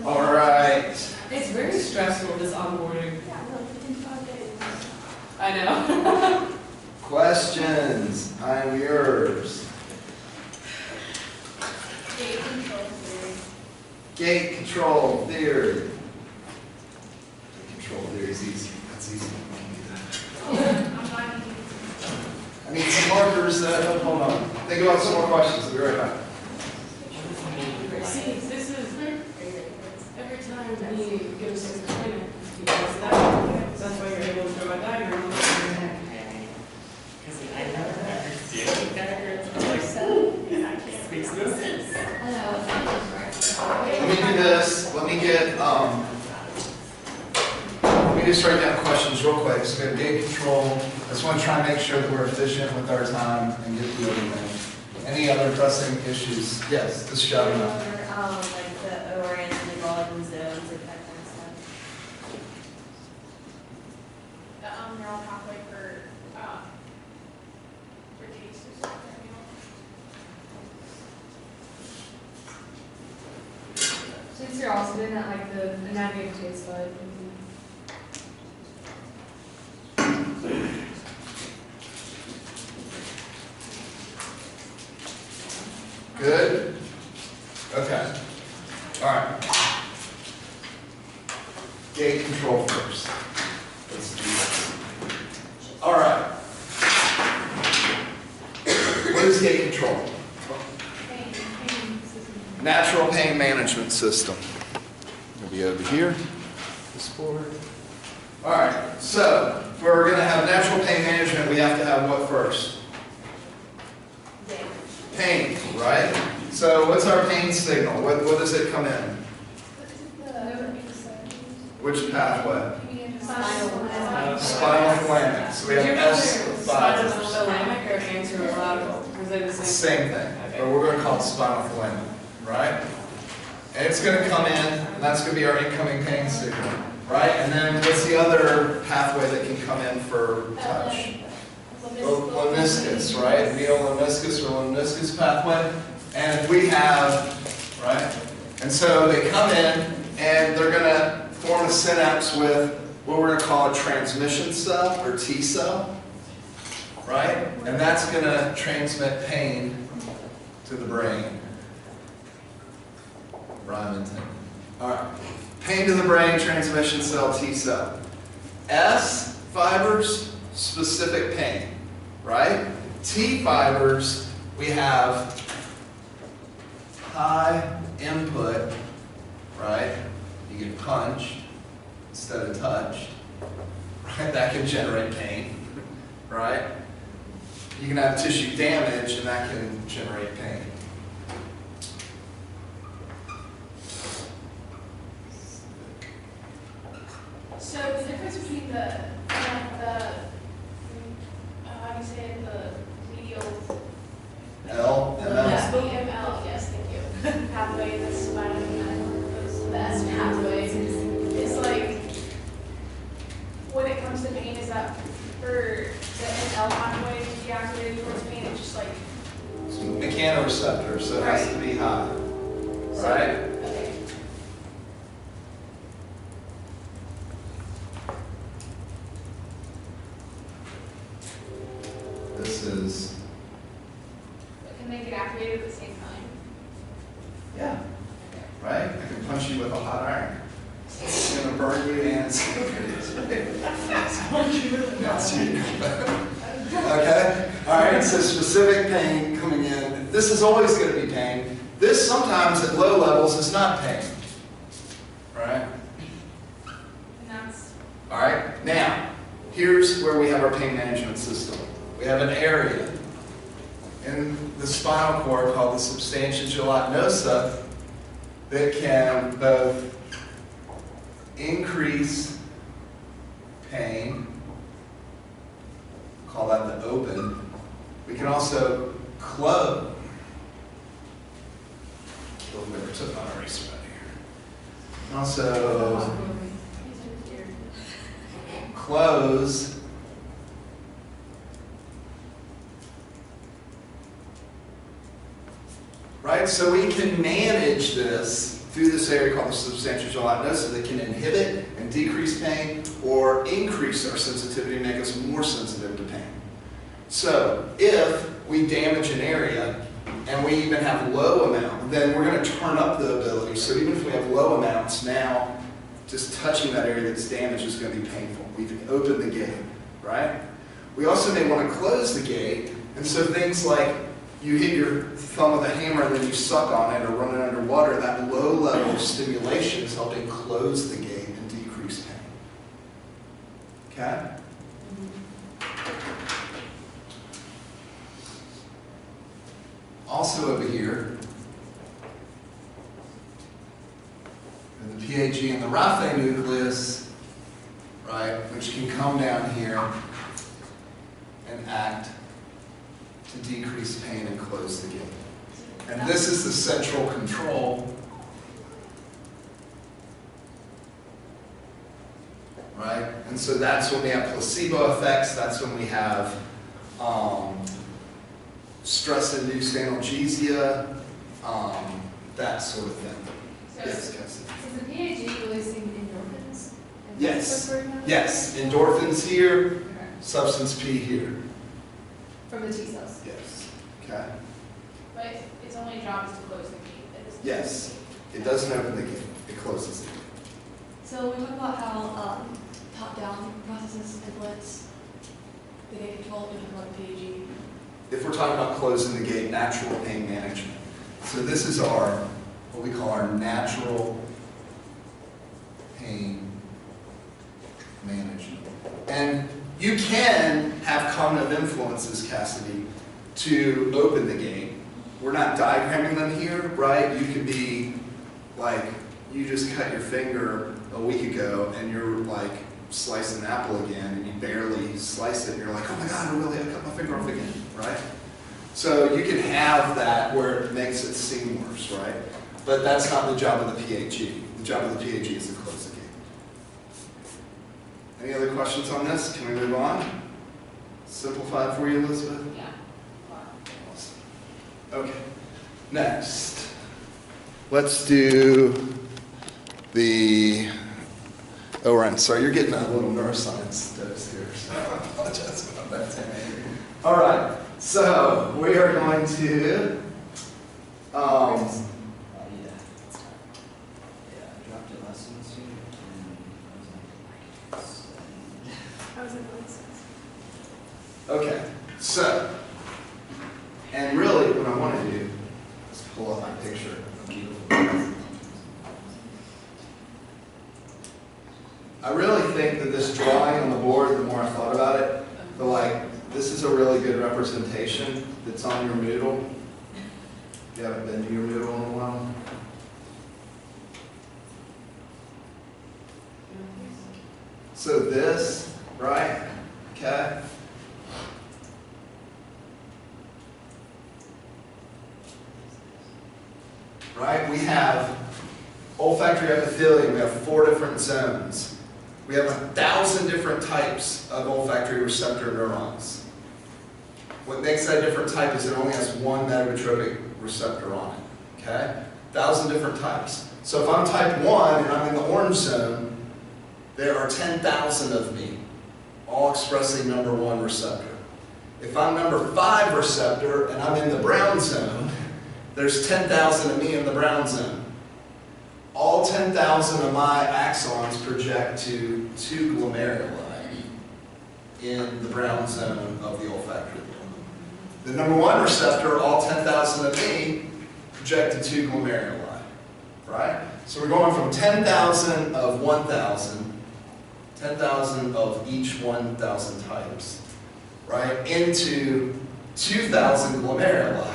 All right. It's very stressful, this onboarding. I know. Questions? I'm yours. Gate control theory. Gate control theory. Gate control theory is easy. That's easy. I need some markers. Hold on. Think about some more questions. I'll be right back. See, this is every time you give us a minute, you guys that. That's why you're able to draw a diagram. Because I never understand diagrams. Like, makes no sense. Let me do this. Let me just write down questions real quick. So we have gate control. I just want to try and make sure that we're efficient with our time and get through everything. Any other pressing issues? Yes, just shout them out. Like the ORNs and the golden zones, like that kind of stuff. The neural pathway for taste or something. Since you're also doing that, like the anatomy of taste bud. Good? Okay. All right. Gate control first. Let's do this. All right. What is gate control? Natural pain management system. Maybe over here. This board. All right. So, if we're going to have natural pain management, we have to have what first? Pain, right? So what's our pain signal? What does it come in? Which pathway? Spinal thalamic. So we have S5. Spinal thalamic or anterolateral? Because they're the Same thing, but we're going to call it spinal thalamic, right? And it's going to come in, and that's going to be our incoming pain signal, right? And then what's the other pathway that can come in for touch? Lemniscus, right? Medial lemniscus or lemniscus pathway. And if we have, right? And so they come in and they're going to form a synapse with what we're going to call a transmission cell or T cell, right? And that's going to transmit pain to the brain. Rhyme intended. All right. Pain to the brain, transmission cell, T cell. S fibers, specific pain. Right? T fibers, we have high input, right? You get punched instead of touched, right? That can generate pain, right? You can have tissue damage and that can generate pain. So the difference between the how do you say it, the medial L and M. BML, yes, thank you. Pathway, the spinal the S pathway is like when it comes to pain, is that for the L pathway to be activated towards pain, it's just like It's a mechanoreceptor, so it has to be high. Right? okay. This is, But can they get activated at the same time? yeah, right? I can punch you with a hot iron. It's going to burn you and okay? All right, so specific pain coming in. This is always going to be pain. This sometimes at low levels is not pain. Right? And that's All right, now, here's where we have our pain management system. We have an area in the spinal cord called the substantia gelatinosa that can both increase pain, call that the open. We can also close. Oh, never took my eraser out here. Also close right? So we can manage this through this area called the substantia gelatinosa that can inhibit and decrease pain or increase our sensitivity and make us more sensitive to pain. So if we damage an area and we even have low amount, then we're going to turn up the ability. So even if we have low amounts, now just touching that area that's damaged is going to be painful. We can open the gate, right? We also may want to close the gate, and so things like you hit your thumb with a hammer and then you suck on it or run it underwater, that low level of stimulation is helping close the gate and decrease pain. Okay? Also over here, in the PAG and the raphe nucleus, right, which can come down here and act to decrease pain and close the gate. And this is the central control, right? And so that's when we have placebo effects, that's when we have stress-induced analgesia, that sort of thing. So Yes, Cassie. is the PAG releasing endorphins? And Yes. that's what we're Yes, endorphins here, Okay. substance P here. From the T cells. Yes. Okay. But its only job is to close the gate. It doesn't- Yes. It doesn't open the gate. It closes the gate. So we talk about how top-down processes influence the gate control, we talk about PAG. If we're talking about closing the gate, natural pain management. So this is our, what we call our natural pain management. And you can have cognitive influences, Cassidy, to open the gate. We're not diagramming them here, right? You could be like, you just cut your finger a week ago and you're like slicing an apple again and you barely slice it and you're like, oh my God, I cut my finger off again, right? So you can have that where it makes it seem worse, right? But that's not the job of the PAG. The job of the PAG is to close the gate. Any other questions on this? Can we move on? Simplify it for you, Elizabeth? Yeah. Awesome. Okay, next. Let's do the, oh, Ryan, sorry, you're getting a little neuroscience dose here, so I apologize about that. All right, so we are going to, Yeah, I dropped it last semester, and I was like, I was in place. okay, so, and really what I want to do is pull up my picture. I really think that this drawing on the board, the more I thought about it, the like, this is a really good representation that's on your Moodle. You haven't been to your Moodle in a while. So this, right, okay? Right, we have olfactory epithelium, we have 4 different zones. We have 1,000 different types of olfactory receptor neurons. What makes that a different type is it only has one metabotropic receptor on it, okay? 1,000 different types. So if I'm type 1 and I'm in the orange zone, there are 10,000 of me, all expressing number 1 receptor. If I'm number 5 receptor and I'm in the brown zone, there's 10,000 of me in the brown zone. All 10,000 of my axons project to 2 glomeruli in the brown zone of the olfactory bulb. The number 1 receptor, all 10,000 of me, project to 2 glomeruli, right? So we're going from 10,000 of 1,000, 10,000 of each 1,000 types, right, into 2,000 glomeruli.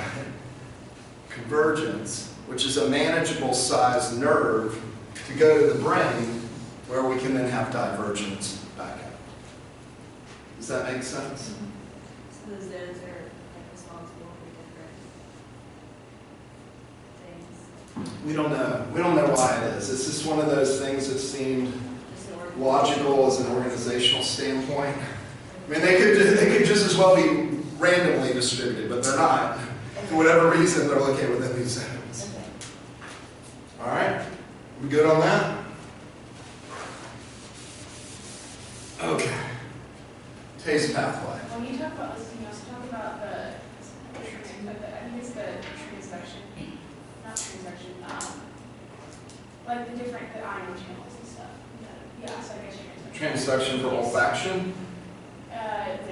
Convergence, which is a manageable sized nerve to go to the brain where we can then have divergence back out. Does that make sense? So those zones are like responsible for different things. We don't know. We don't know why it is. It's just one of those things that seemed Just in order. logical as an organizational standpoint. I mean, they could just as well be randomly distributed, but they're not. For whatever reason, they're located within these zones. Okay. All right? We good on that? Okay. Taste pathway. When you talk about this, can you also talk about I think it's the transduction, not transduction, like the different, the ion channels and stuff. Yeah, so I guess you're Transduction for olfaction?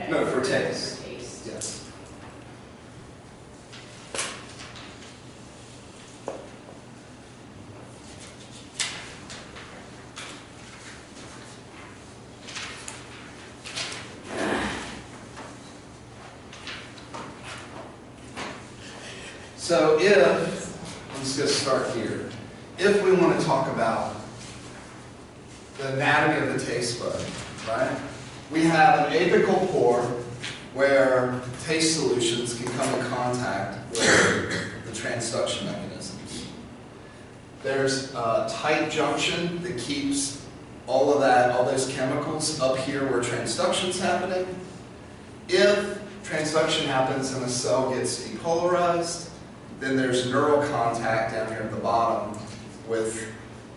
No, for taste. For taste. Yes. So I'm just going to start here. If we want to talk about the anatomy of the taste bud, right? We have an apical pore where taste solutions can come in contact with the transduction mechanisms. There's a tight junction that keeps all of that, all those chemicals up here where transduction's happening. If transduction happens and the cell gets depolarized, then there's neural contact down here at the bottom with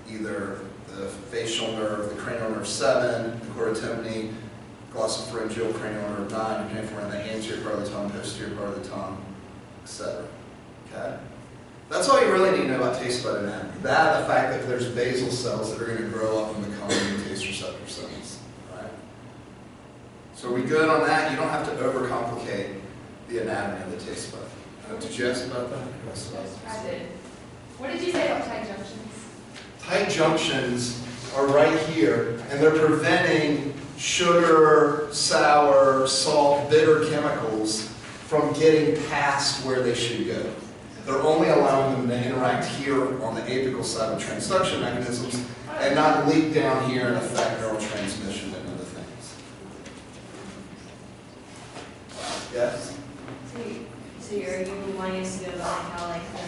either the facial nerve, the cranial nerve 7, the chorotympany, glossopharyngeal, cranial nerve 9, depending if we're in the anterior part of the tongue, posterior part of the tongue, etc. Okay? That's all you really need to know about taste bud anatomy. That, the fact that there's basal cells that are going to grow up and become new taste receptor cells. Right? So are we good on that? You don't have to overcomplicate the anatomy of the taste bud. Did you ask about that? I did. What did you say about tight junctions? Tight junctions are right here, and they're preventing sugar, sour, salt, bitter chemicals from getting past where they should go. They're only allowing them to interact here on the apical side of transduction mechanisms and not leak down here and affect neural transmission and other things. Yes? So you're wanting us to go about how like the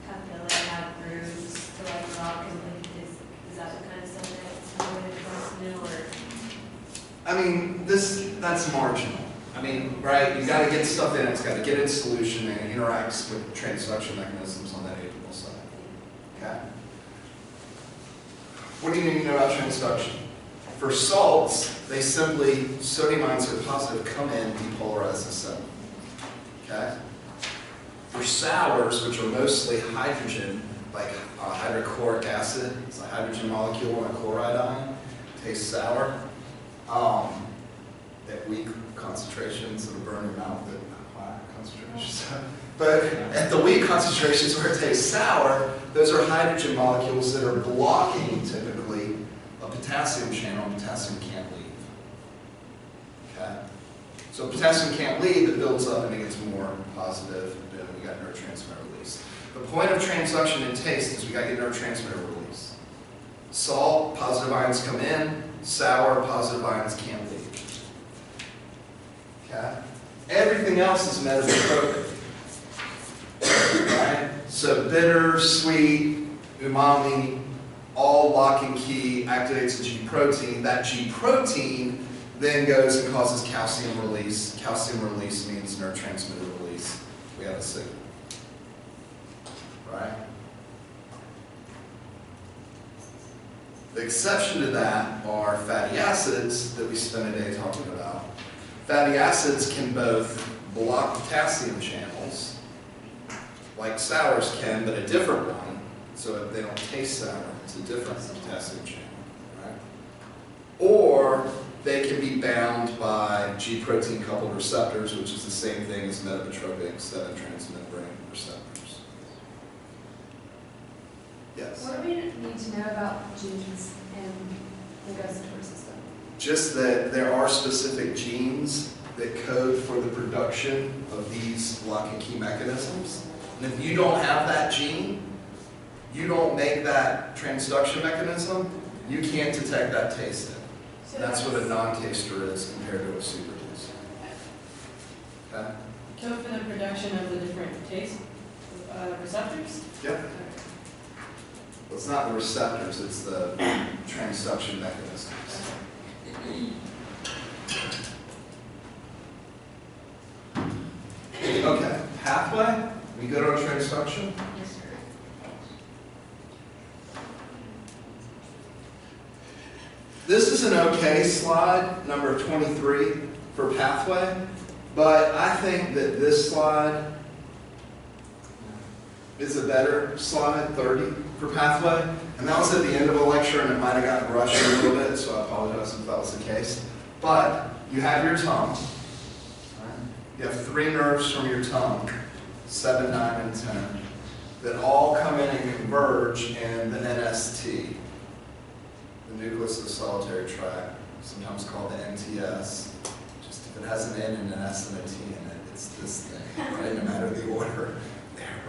papillae have grooves to like lock and like is that the kind of stuff that's more than or? I mean, that's marginal. I mean, right, you got to get stuff in, it's got to get in solution and it interacts with transduction mechanisms on that apical side. Okay? What do you need to know about transduction? For salts, they simply, sodium ions are positive, come in, depolarize the cell. Okay? For sours, which are mostly hydrogen, like hydrochloric acid, it's a hydrogen molecule and a chloride ion, tastes sour. At weak concentrations, it'll burn your mouth at high concentrations. But at the weak concentrations where it tastes sour, those are hydrogen molecules that are blocking, typically, a potassium channel, and potassium can't leave. Okay? So potassium can't leave, it builds up and it gets more positive, and then we got neurotransmitter release. The point of transduction in taste is we got to get neurotransmitter release. Salt, positive ions come in, sour, positive ions can't leave. Okay? Everything else is metabotropic. Right? So bitter, sweet, umami, all lock and key, activates the G protein. That G protein then goes and causes calcium release. Calcium release means neurotransmitter release. We have a signal. Right? The exception to that are fatty acids that we spend a day talking about. Fatty acids can both block potassium channels, like sours can, but a different one, so they don't taste sour. It's a different potassium channel. Right? Or they can be bound by G protein coupled receptors, which is the same thing as metabotropic 7 transmembrane receptors. Yes? What do we need to know about genes in the gustatory system? Just that there are specific genes that code for the production of these lock and key mechanisms. And if you don't have that gene, you don't make that transduction mechanism, you can't detect that taste in. So That's what a non-taster is compared to a super taster. Okay? Code for the production of the different taste receptors? Yep. Well, it's not the receptors, it's the transduction mechanisms. Okay, pathway? We good on transduction? Yes, sir. This is an okay slide, number 23 for pathway, but I think that this slide is a better slide, 30 for pathway. And that was at the end of a lecture, and it might have gotten rushed a little bit, so I apologize if that was the case. But you have your tongue. You have 3 nerves from your tongue, 7, 9, and 10, that all come in and converge in the NST, the nucleus of the solitary tract, sometimes called the NTS. Just if it has an N and an S and a T in it, it's this thing, right? No matter the order,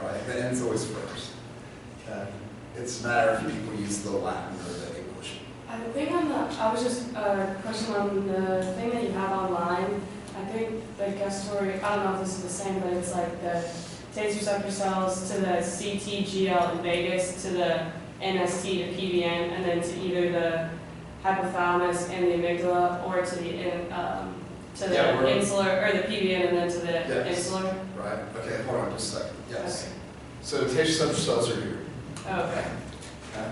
right? The N's always first. Okay. It's a matter if people use the Latin or the English. I think I was just question on the thing that you have online. I think the guest story, I don't know if this is the same, but it's like the taste receptor cells to the CTGL in vagus, to the NST to PVN, and then to either the hypothalamus and the amygdala, or to the insular, or the PVN and then to the insular. Right. Okay, hold on just a second. Yes. Okay. So the taste receptor cells are here. Oh, okay. Okay.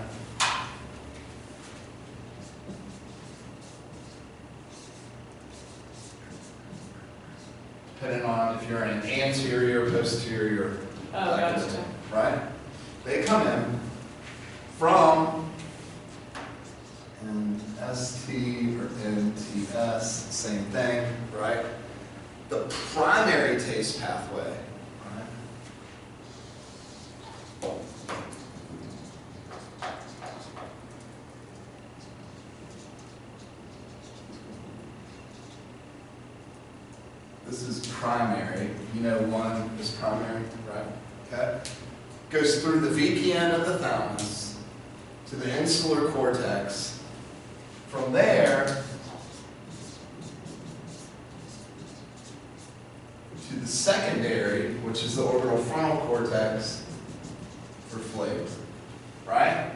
Depending on if you're in an anterior, posterior, Oh, gotcha. right? They come in from NST or NTS, same thing, right? The primary taste pathway, right? This is primary. You know one is primary, right? Okay. Goes through the VPN of the thalamus to the insular cortex. From there to the secondary, which is the orbitofrontal cortex for flavor, right?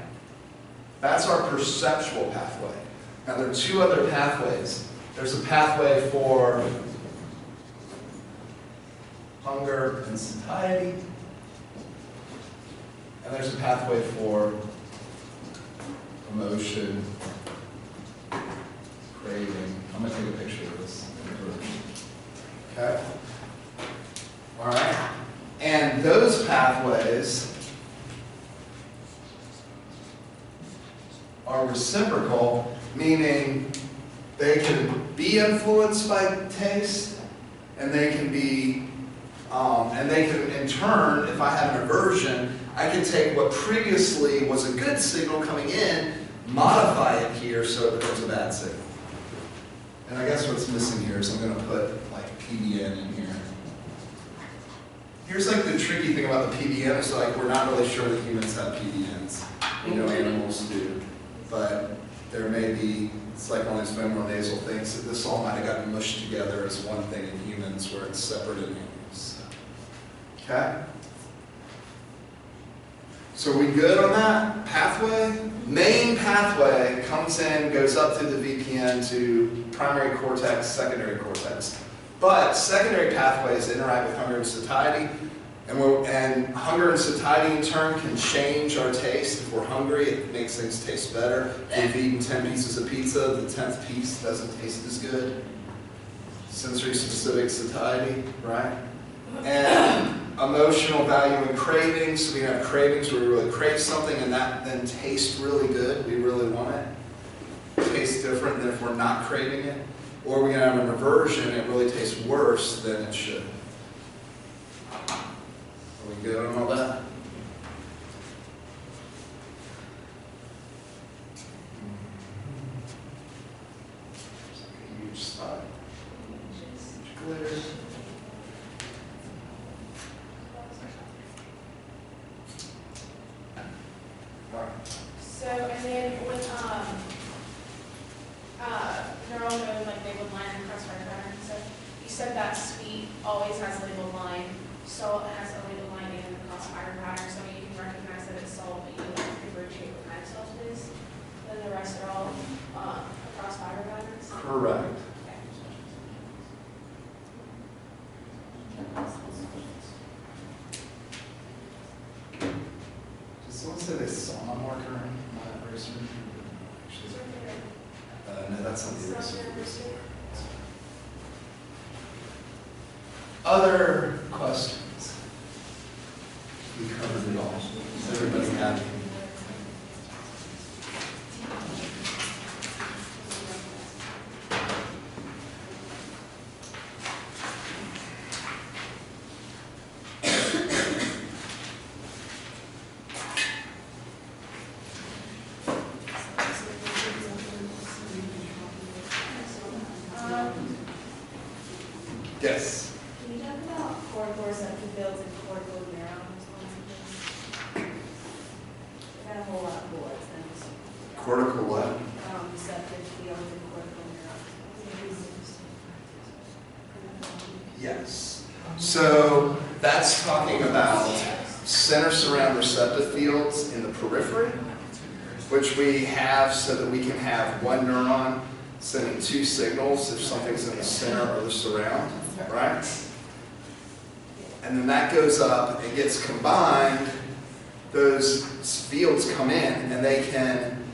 That's our perceptual pathway. Now there are 2 other pathways. There's a pathway for hunger and satiety, and there's a pathway for emotion, craving. I'm going to take a picture of this. Okay? All right? And those pathways are reciprocal, meaning they can be influenced by taste, and they can be in turn, if I have an aversion, I can take what previously was a good signal coming in, modify it here so it becomes a bad signal. And I guess what's missing here is I'm going to put like PDN in here. Here's like the tricky thing about the PDN is like we're not really sure that humans have PDNs. We know animals do, but there may be, it's like one of those femoral nasal things that this all might have gotten mushed together as one thing in humans where it's separate in animals. Okay? So are we good on that pathway? Main pathway comes in, goes up through the VPN to primary cortex, secondary cortex. But secondary pathways interact with hunger and satiety, and hunger and satiety in turn can change our taste. If we're hungry, it makes things taste better. If we've eaten 10 pieces of pizza, the 10th piece doesn't taste as good. Sensory specific satiety, right? And emotional value and cravings. So we have cravings where we really crave something and that then tastes really good. We really want it. It tastes different than if we're not craving it. Or we can have an aversion and it really tastes worse than it should. Are we good on all that? Huge spot. Huge glitter. So, and then with, neural node, like labeled line and crossfire pattern, so you said that sweet always has a labeled line, salt has a labeled line and a crossfire pattern, so you can recognize that it's salt, but you don't differentiate what kind of salt it is. Then the rest are all, crossfire patterns. Correct. Did someone say they saw a marker in my eraser? Actually, No, that's not the eraser. Other questions? We covered it all. Everybody happy? Yes. Can you talk about cortical receptor fields and cortical neurons? I got a whole lot of bullets and just, Cortical what? receptor fields and cortical neurons. Yes. So that's talking about center surround receptive fields in the periphery, which we have so that we can have one neuron sending two signals if something's in the center or the surround, right? And then that goes up and gets combined, those fields come in and they can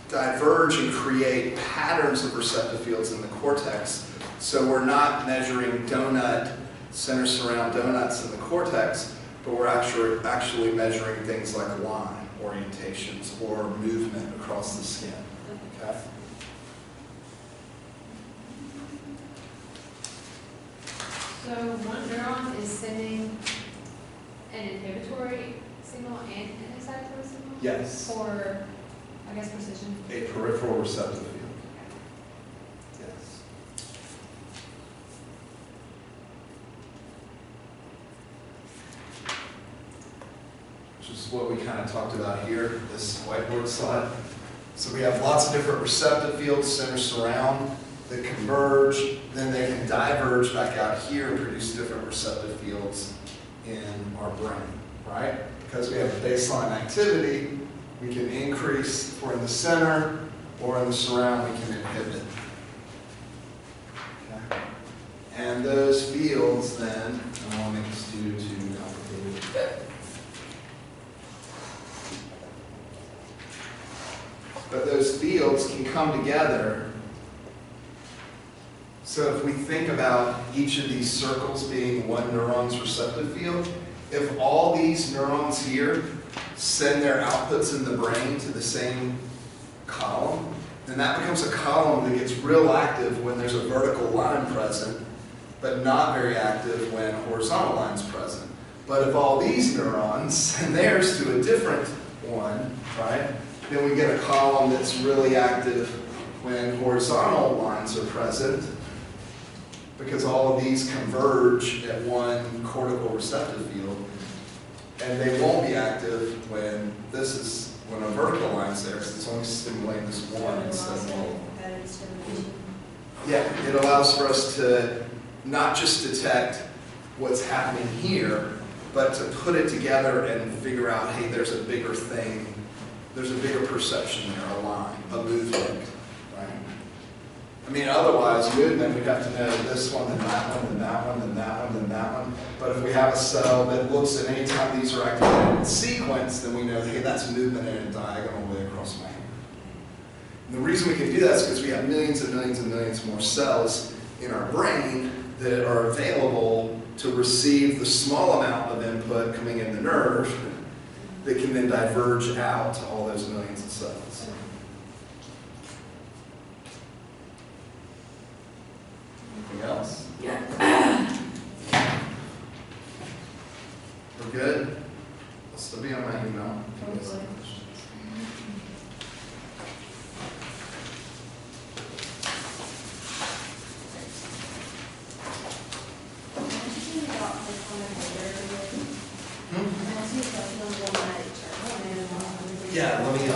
diverge and create patterns of receptive fields in the cortex. So we're not measuring donut, center surround donuts in the cortex, but we're actually measuring things like line orientations or movement across the skin. Okay? So one neuron is sending an inhibitory signal and an excitatory signal? Yes. For, I guess, precision? A peripheral receptive field. Yes. Which is what we kind of talked about here, this whiteboard slide. So we have lots of different receptive fields, center surround, that converge, then they can diverge back out here and produce different receptive fields in our brain, right? Because we have a baseline activity, we can increase if we're in the center, or in the surround, we can inhibit. Okay. And those fields then, I don't want to make this too complicated. But those fields can come together. So if we think about each of these circles being one neuron's receptive field, if all these neurons here send their outputs in the brain to the same column, then that becomes a column that gets real active when there's a vertical line present, but not very active when horizontal line's present. But if all these neurons send theirs to a different one, right, then we get a column that's really active when horizontal lines are present, because all of these converge at one cortical receptive field, and they won't be active when when a vertical line's there, because it's only stimulating this one instead of all. Yeah, it allows for us to not just detect what's happening here, but to put it together and figure out, hey, there's a bigger thing, there's a bigger perception there, a line, a movement, right? I mean, otherwise, movement, we'd have to know this one, then that one, then that one, then that one, then that one. But if we have a cell that looks at any time these are activated in sequence, then we know, hey, that's movement in a diagonal way across my hand. And the reason we can do that is because we have millions and millions and millions more cells in our brain that are available to receive the small amount of input coming in the nerve that can then diverge out to all those millions of cells. Anything else? Yeah. We're good? I'll still be on my email. Yeah, let me